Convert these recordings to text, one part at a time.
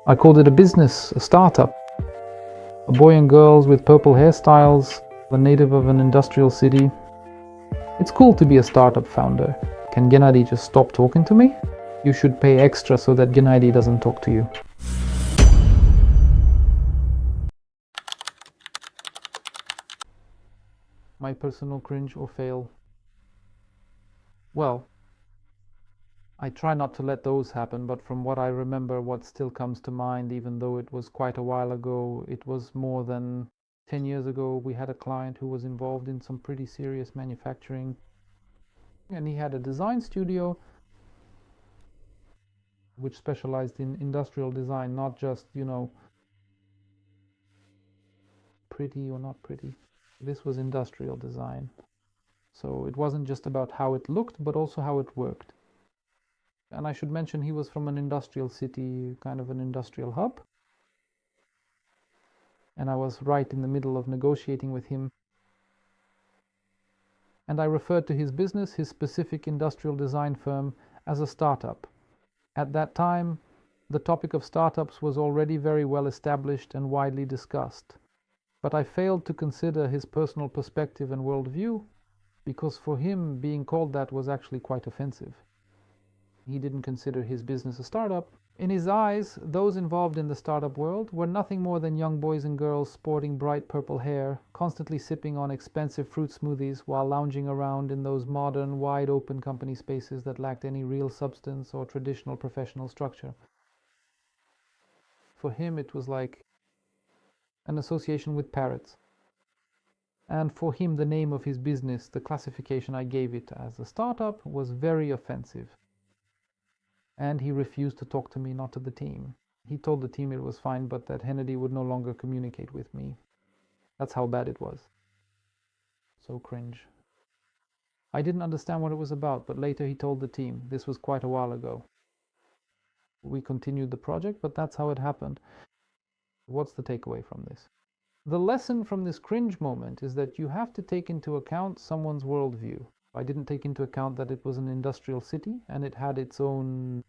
I called it a business, a startup. A boy and girls with purple hairstyles, the native of an industrial city. It's cool to be a startup founder. Can Gennady just stop talking to me? You should pay extra so that Gennady doesn't talk to you. My personal cringe or fail? Well, I try not to let those happen, but from what I remember, what still comes to mind, even though it was quite a while ago, it was more than 10 years ago, we had a client who was involved in some pretty serious manufacturing, and he had a design studio which specialized in industrial design, not just, pretty or not pretty. This was industrial design. So it wasn't just about how it looked, but also how it worked. And I should mention he was from an industrial city, kind of an industrial hub. And I was right in the middle of negotiating with him. And I referred to his business, his specific industrial design firm, as a startup. At that time, the topic of startups was already very well established and widely discussed. But I failed to consider his personal perspective and worldview, because for him, being called that was actually quite offensive. He didn't consider his business a startup. In his eyes, those involved in the startup world were nothing more than young boys and girls sporting bright purple hair, constantly sipping on expensive fruit smoothies while lounging around in those modern, wide-open company spaces that lacked any real substance or traditional professional structure. For him, it was like an association with parrots. And for him, the name of his business, the classification I gave it as a startup, was very offensive. And he refused to talk to me, not to the team. He told the team it was fine, but that Gennady would no longer communicate with me. That's how bad it was. So cringe. I didn't understand what it was about, but later he told the team. This was quite a while ago. We continued the project, but that's how it happened. What's the takeaway from this? The lesson from this cringe moment is that you have to take into account someone's worldview. I didn't take into account that it was an industrial city and it had its own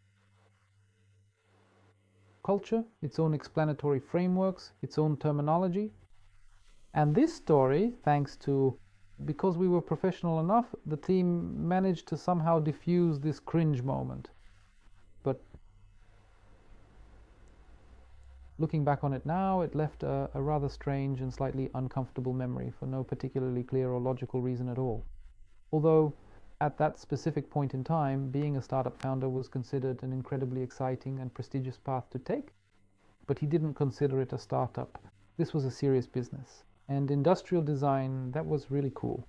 culture, its own explanatory frameworks, its own terminology. And this story, because we were professional enough, the team managed to somehow diffuse this cringe moment. But looking back on it now, it left a rather strange and slightly uncomfortable memory for no particularly clear or logical reason at all. Although, at that specific point in time, being a startup founder was considered an incredibly exciting and prestigious path to take, but he didn't consider it a startup. This was a serious business. And industrial design, that was really cool.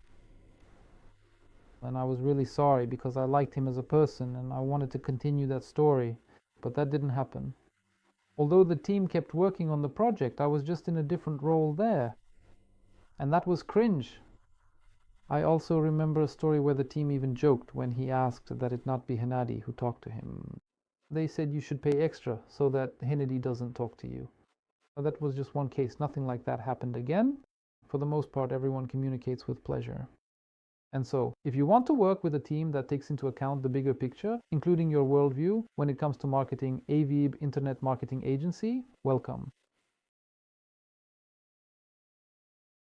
And I was really sorry because I liked him as a person and I wanted to continue that story, but that didn't happen. Although the team kept working on the project, I was just in a different role there. And that was cringe. I also remember a story where the team even joked when he asked that it not be Gennady who talked to him. They said you should pay extra so that Gennady doesn't talk to you. That was just one case. Nothing like that happened again. For the most part, everyone communicates with pleasure. And so, if you want to work with a team that takes into account the bigger picture, including your worldview, when it comes to marketing AVIB Internet Marketing Agency, welcome.